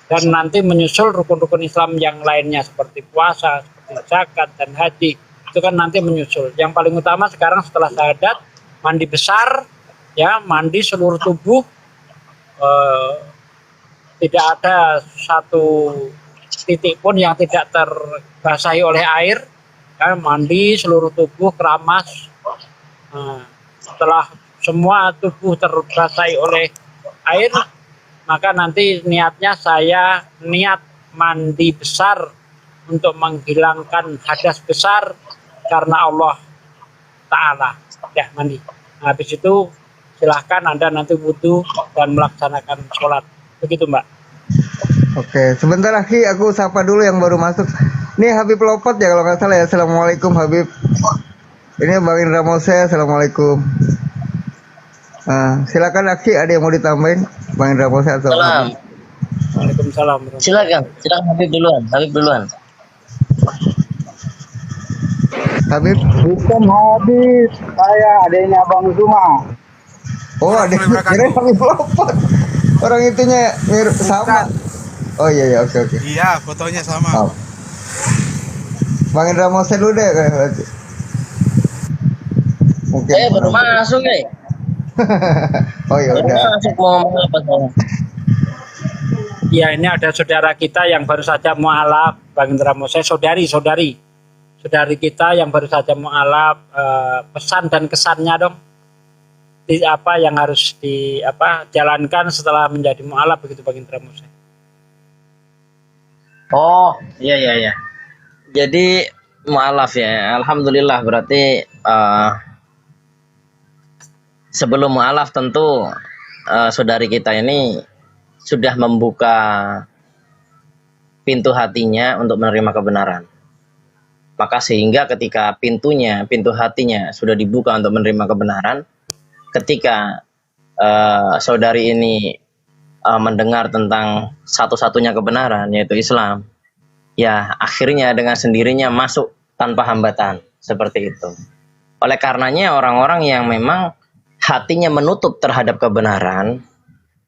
Dan nanti menyusul rukun-rukun Islam yang lainnya seperti puasa, seperti zakat, dan haji. Itu kan nanti menyusul. Yang paling utama sekarang setelah syahadat, mandi besar, ya, mandi seluruh tubuh. Tidak ada satu titik pun yang tidak terbasahi oleh air, ya, mandi seluruh tubuh, keramas. Setelah semua tubuh terbasahi oleh air, maka nanti niatnya saya niat mandi besar untuk menghilangkan hadas besar karena Allah Ta'ala. Ya, mandi. Nah, habis itu silahkan Anda nanti wudhu dan melaksanakan sholat. Begitu, Mbak. Oke, sebentar lagi aku sapa dulu yang baru masuk. Nih Habib Lopot ya kalau nggak salah ya. Assalamualaikum Habib. Ini Bang Indra Mose. Assalamualaikum. Silakan Aki, ada yang mau ditambahin? Bang Indra Mose. Salam. Waalaikumsalam. Silakan Habib duluan. Habib. Bukan Habib, saya adanya Bang Zuma. Oh, ada kira Habib Lopot. Orang itunya mirip sama. Oh iya, oke. Iya, fotonya sama. Oh. Bang Indra Mose dulu deh berarti. Mungkin. Saya baru masuk ya. Oh ya udah. Masuk mau ngomong apa saya? Ya, ini ada saudara kita yang baru saja mualaf, Bang Indra Mose, saudari kita yang baru saja mualaf, pesan dan kesannya dong. Di apa yang harus jalankan setelah menjadi mualaf begitu Bang Indra Mose. Oh, iya. Jadi mualaf ya. Alhamdulillah berarti sebelum mualaf tentu saudari kita ini sudah membuka pintu hatinya untuk menerima kebenaran. Maka sehingga ketika pintu hatinya sudah dibuka untuk menerima kebenaran, ketika saudari ini mendengar tentang satu-satunya kebenaran yaitu Islam, ya akhirnya dengan sendirinya masuk tanpa hambatan seperti itu. Oleh karenanya orang-orang yang memang hatinya menutup terhadap kebenaran,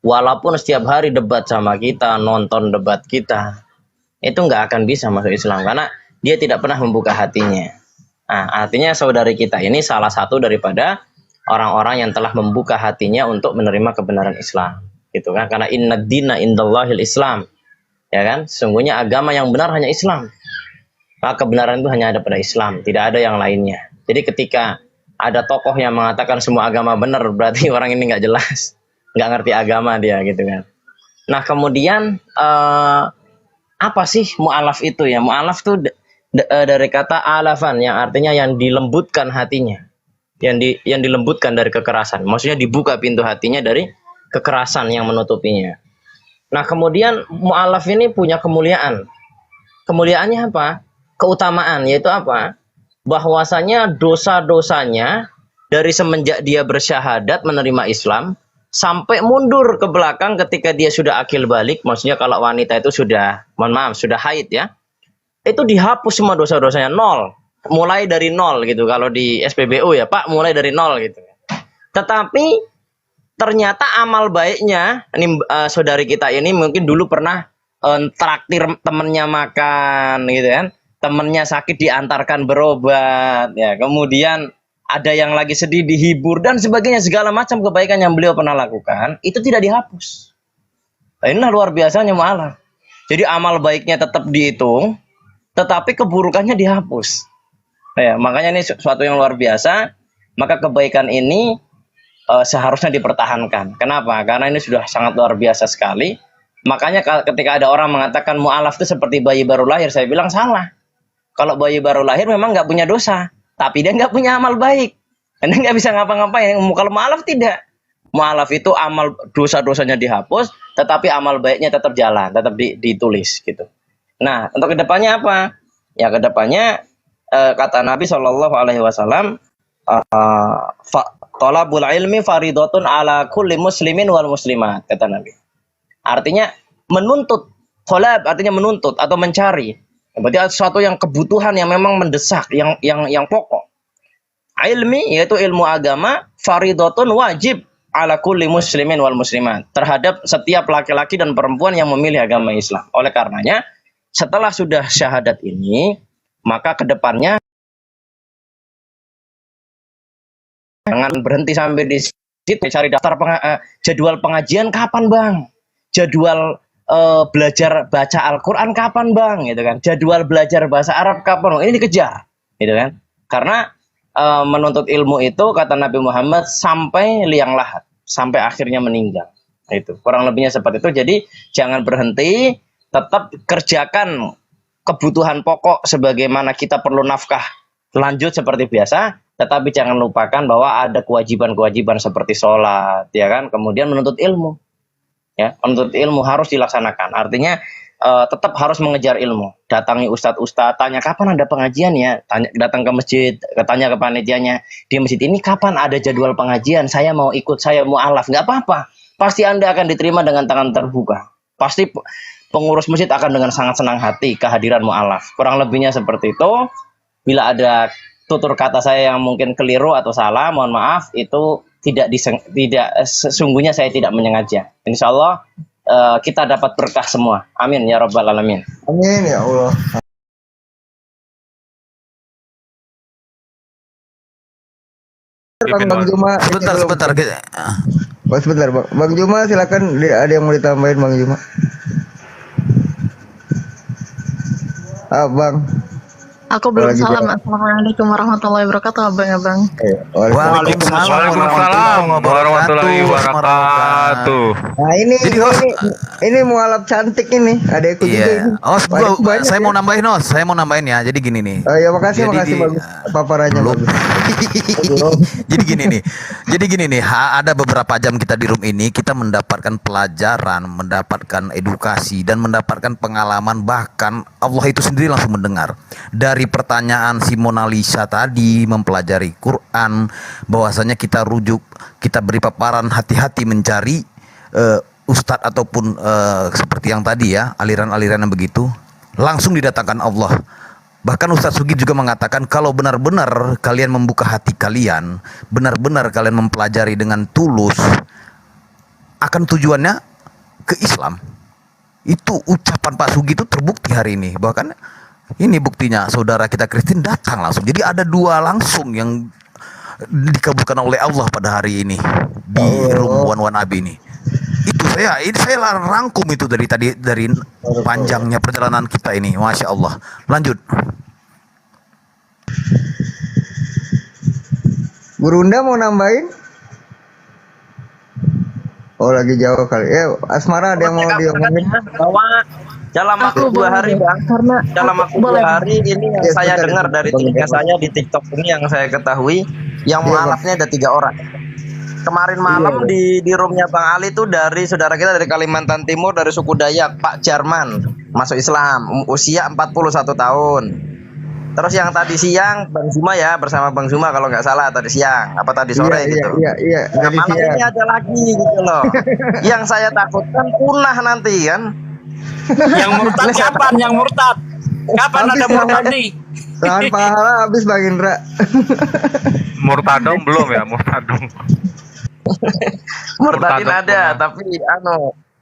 walaupun setiap hari debat sama kita, nonton debat kita, itu nggak akan bisa masuk Islam karena dia tidak pernah membuka hatinya. Nah, artinya saudari kita ini salah satu daripada orang-orang yang telah membuka hatinya untuk menerima kebenaran Islam, gitu kan? Karena inna dina indallahil Islam, ya kan? Sesungguhnya agama yang benar hanya Islam. Maka kebenaran itu hanya ada pada Islam, tidak ada yang lainnya. Jadi ketika ada tokoh yang mengatakan semua agama benar, berarti orang ini nggak jelas, nggak ngerti agama dia, gitu kan? Nah kemudian apa sih mu'alaf itu ya? Mu'alaf itu dari kata alafan yang artinya yang dilembutkan hatinya, yang dilembutkan dari kekerasan. Maksudnya dibuka pintu hatinya dari kekerasan yang menutupinya. Nah kemudian mu'alaf ini punya kemuliaan. Kemuliaannya apa? Keutamaan, yaitu apa? Bahwasanya dosa-dosanya dari semenjak dia bersyahadat menerima Islam sampai mundur ke belakang ketika dia sudah akil balik, maksudnya kalau wanita itu sudah, sudah haid ya, itu dihapus semua dosa-dosanya, nol, mulai dari nol gitu. Kalau di SPBU ya Pak, mulai dari nol gitu. Tetapi ternyata amal baiknya, ini saudari kita ini mungkin dulu pernah traktir temennya makan gitu kan, temennya sakit diantarkan berobat ya, kemudian ada yang lagi sedih dihibur dan sebagainya, segala macam kebaikan yang beliau pernah lakukan itu tidak dihapus. Nah, inilah luar biasanya mu'alaf. Jadi amal baiknya tetap dihitung, tetapi keburukannya dihapus. Nah, ya, makanya ini suatu yang luar biasa. Maka kebaikan ini seharusnya dipertahankan. Kenapa? Karena ini sudah sangat luar biasa sekali. Makanya ketika ada orang mengatakan mu'alaf itu seperti bayi baru lahir, saya bilang salah. Kalau bayi baru lahir memang nggak punya dosa, tapi dia nggak punya amal baik, dan dia nggak bisa ngapa-ngapain. Kalau mu'alaf tidak. Mu'alaf itu amal dosa-dosanya dihapus, tetapi amal baiknya tetap jalan, tetap ditulis gitu. Nah, untuk kedepannya apa? Ya kedepannya kata Nabi SAW, Thalabul ilmi faridatun ala kulli muslimin wal muslimat, kata Nabi. Artinya menuntut, thalab artinya menuntut atau mencari. Berarti ada sesuatu yang kebutuhan yang memang mendesak, yang pokok. Ilmi yaitu ilmu agama, faridatun wajib ala kulli muslimin wal muslimat, terhadap setiap laki-laki dan perempuan yang memilih agama Islam. Oleh karenanya, setelah sudah syahadat ini, maka kedepannya jangan berhenti sampai di situ, cari daftar jadwal pengajian kapan bang, jadwal belajar baca Al-Quran kapan bang, gitu kan, jadwal belajar bahasa Arab kapan bang, ini dikejar, gitu kan, karena menuntut ilmu itu kata Nabi Muhammad sampai liang lahat, sampai akhirnya meninggal. Itu kurang lebihnya seperti itu. Jadi jangan berhenti, tetap kerjakan kebutuhan pokok sebagaimana kita perlu nafkah lanjut seperti biasa, tetapi jangan lupakan bahwa ada kewajiban-kewajiban seperti sholat, ya kan, kemudian menuntut ilmu, ya, menuntut ilmu harus dilaksanakan. Artinya tetap harus mengejar ilmu, datangi ustadz, tanya kapan ada pengajian ya, datang ke masjid, tanya ke panitianya di masjid ini kapan ada jadwal pengajian, saya mau ikut, saya mau alaf, nggak apa-apa, pasti Anda akan diterima dengan tangan terbuka, pasti pengurus masjid akan dengan sangat senang hati kehadiran mu'alaf. Kurang lebihnya seperti itu. Bila ada tutur kata saya yang mungkin keliru atau salah, mohon maaf, itu sesungguhnya saya tidak menyengaja. Insya Allah kita dapat berkah semua. Amin ya rabbal alamin. Amin ya Allah. Bang Juma, Sebentar. sebentar Bang Juma, silakan, ada yang mau ditambahin Bang Juma? Bang. Aku belum Lagi salam. Assalamualaikum warahmatullahi wabarakatuh, abang-abang. Waalaikumsalam warahmatullahi wabarakatuh. Nah ini mualaf cantik ini, adekku juga ini. Saya mau nambahin ya. Jadi gini nih. Ya makasih bagus. Paparannya bagus. Jadi gini nih, ada beberapa jam kita di room ini, kita mendapatkan pelajaran, mendapatkan edukasi, dan mendapatkan pengalaman. Bahkan Allah itu sendiri langsung mendengar. Dari pertanyaan si Mona Lisa tadi, mempelajari Quran, bahwasanya kita rujuk, kita beri paparan, hati-hati mencari ustadz ataupun seperti yang tadi ya, aliran-aliran yang begitu, langsung didatangkan Allah. Bahkan Ustadz Sugi juga mengatakan kalau benar-benar kalian membuka hati kalian, benar-benar kalian mempelajari dengan tulus, akan tujuannya ke Islam. Itu ucapan Pak Sugi itu terbukti hari ini. Bahkan ini buktinya, saudara kita Kristin datang langsung. Jadi ada dua langsung yang dikabulkan oleh Allah pada hari ini di room Wan Abi ini. Itu saya rangkum itu dari panjangnya perjalanan kita ini, masya Allah. Lanjut. Burunda mau nambahin? Oh lagi jauh kali. Asmara ada yang mau diomongin? Bahwa dalam waktu 2 hari bang, dalam waktu 2 hari ini yang saya dengar dari telinga saya di TikTok ini, yang saya ketahui, yang mualafnya ada 3 orang. Kemarin malam di roomnya Bang Ali tuh dari saudara kita dari Kalimantan Timur, dari suku Dayak, Pak Jarman, masuk Islam, usia 41 tahun. Terus yang tadi siang Bang Zuma ya, bersama Bang Zuma kalau nggak salah tadi siang, apa tadi sore gitu. Iya. Nah, malam ini ada lagi gitu loh. Yang saya takutkan punah nanti kan. Yang murtad kapan? Yang murtad kapan ada murtad nih? Tahan pahala habis Bang Indra. Murtadong belum ya, murtadong. Murtadin ada, tapi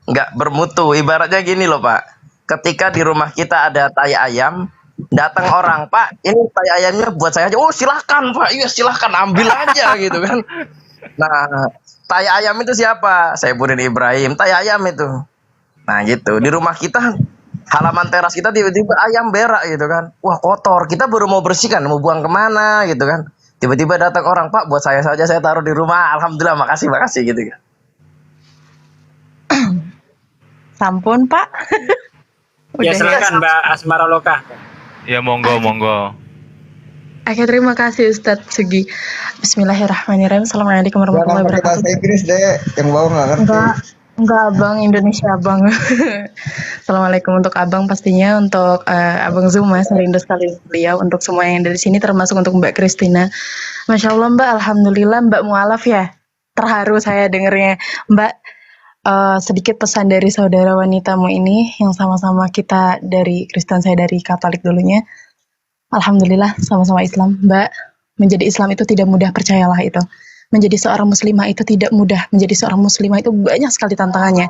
nggak bermutu. Ibaratnya gini loh Pak, ketika di rumah kita ada tai ayam, datang orang, Pak, ini tai ayamnya buat saya aja. Oh silahkan Pak, iya silahkan ambil aja gitu kan. Nah, tai ayam itu siapa? Saifuddin Ibrahim, tai ayam itu. Nah gitu, di rumah kita, halaman teras kita tiba-tiba ayam berak gitu kan. Wah kotor, kita baru mau bersihkan, mau buang kemana gitu kan. Tiba-tiba datang orang, Pak, buat saya saja, saya taruh di rumah. Alhamdulillah, makasih gitu kan. Sampun Pak. Ya silakan Mbak Asmara Loka. Ya monggo. Oke, terima kasih Ustadz Sugi. Bismillahirrahmanirrahim. Assalamualaikum warahmatullahi wabarakatuh. Bahasa Inggris deh, yang bawah nggak ngerti. Enggak abang, Indonesia abang. Assalamualaikum untuk abang pastinya, untuk abang Zuma, saya rindu sekali beliau, untuk semua yang dari sini termasuk untuk Mbak Christina. Masya Allah Mbak, Alhamdulillah Mbak mualaf ya. Terharu saya dengernya. Mbak, sedikit pesan dari saudara wanitamu ini yang sama-sama kita dari Kristen, saya dari Katolik dulunya. Alhamdulillah sama-sama Islam. Mbak, menjadi Islam itu tidak mudah, percayalah itu. Menjadi seorang muslimah itu tidak mudah. Menjadi seorang muslimah itu banyak sekali tantangannya.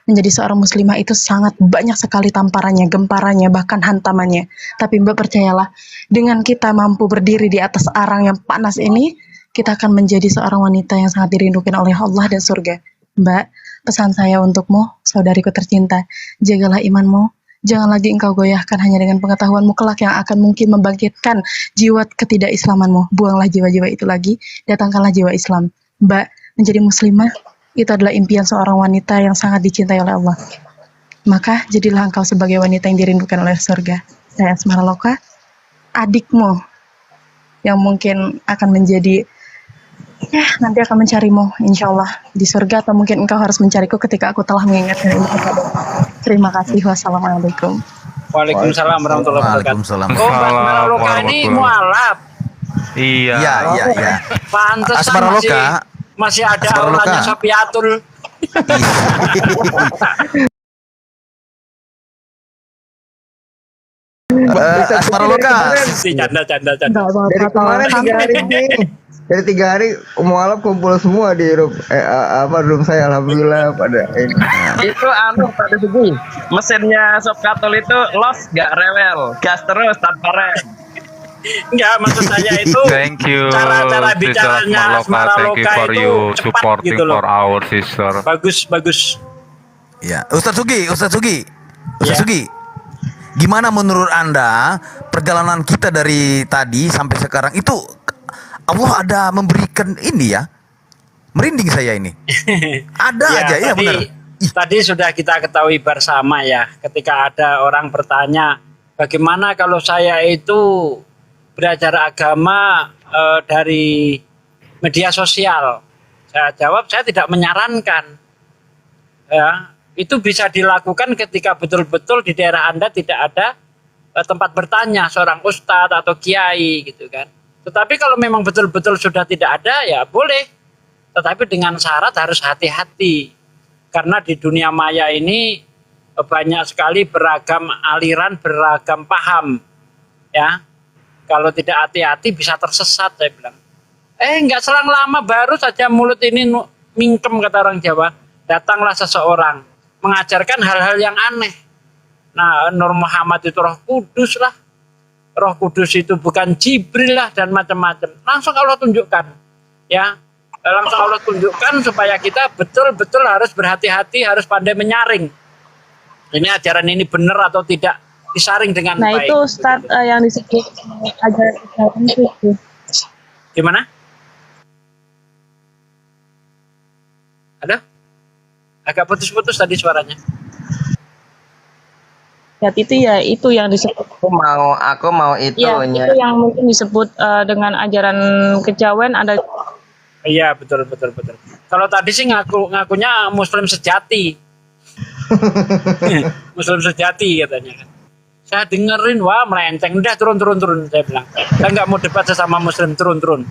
Menjadi seorang muslimah itu sangat banyak sekali tamparannya, gemparannya, bahkan hantamannya. Tapi Mbak percayalah, dengan kita mampu berdiri di atas arang yang panas ini, kita akan menjadi seorang wanita yang sangat dirindukan oleh Allah dan surga. Mbak, pesan saya untukmu, saudariku tercinta, jagalah imanmu. Jangan lagi engkau goyahkan hanya dengan pengetahuanmu kelak yang akan mungkin membangkitkan jiwa ketidakislamanmu. Buanglah jiwa-jiwa itu lagi, datangkanlah jiwa Islam. Mbak, menjadi muslimah, itu adalah impian seorang wanita yang sangat dicintai oleh Allah. Maka, jadilah engkau sebagai wanita yang dirindukan oleh surga. Saya Asmara Loka, adikmu, yang mungkin akan menjadi, nanti akan mencarimu, insya Allah, di surga, atau mungkin engkau harus mencariku ketika aku telah mengingatkan ini kepada. Terima kasih. Wassalamualaikum. Waalaikumsalam warahmatullahi wabarakatuh. Waalaikumsalam. Oh, Mbak Asmara Loka ini mualaf. Iya. Iya. Pantesan Asmara Loka. masih ada Asmara Loka. auranya Sofiatul. Asmara Loka. Canda. Dari kemarin 3 hari ini. Dari 3 hari mualaf kumpul semua di room saya, alhamdulillah pada ini. Itu pada Sugi, mesinnya Sob Katol itu los gak rewel, gas terus tanpa rem. Enggak, maksud saya itu Thank you, cara Sister bicaranya Asmara Thank you Loka for itu you cepat supporting gitu loh. for our sister. Bagus. Ya, Ustadz Sugi. Ya. Gimana menurut Anda perjalanan kita dari tadi sampai sekarang itu Allah ada memberikan ini ya? Merinding saya ini. Ada aja ya benar. Tadi sudah kita ketahui bersama ya, ketika ada orang bertanya, bagaimana kalau saya itu belajar agama dari media sosial? Saya jawab, saya tidak menyarankan. Ya, itu bisa dilakukan ketika betul-betul di daerah Anda tidak ada tempat bertanya seorang ustadz atau kiai gitu kan. Tetapi kalau memang betul-betul sudah tidak ada, ya boleh. Tetapi dengan syarat harus hati-hati. Karena di dunia maya ini banyak sekali beragam aliran, beragam paham. Ya, kalau tidak hati-hati bisa tersesat, saya bilang. Nggak selang lama baru saja mulut ini mingkem, kata orang Jawa. Datanglah seseorang mengajarkan hal-hal yang aneh. Nah, Nur Muhammad itu Roh Kudus lah. Roh Kudus itu bukan Jibril lah dan macam-macam. Langsung Allah tunjukkan, ya. Langsung Allah tunjukkan supaya kita betul-betul harus berhati-hati, harus pandai menyaring. Ini ajaran ini benar atau tidak, disaring dengan baik. Nah itu Ustadz yang disebut ajaran itu. Gimana? Ada? Agak putus-putus tadi suaranya. Itu ya itu yang disebut. Aku mau itu. Ya, itu yang mungkin disebut dengan ajaran kejawen ada. Iya betul. Kalau tadi sih ngakunya Muslim sejati. Muslim sejati katanya kan. Saya dengerin, wah melenceng, udah turun. Saya bilang, saya nggak mau debat sesama Muslim, turun.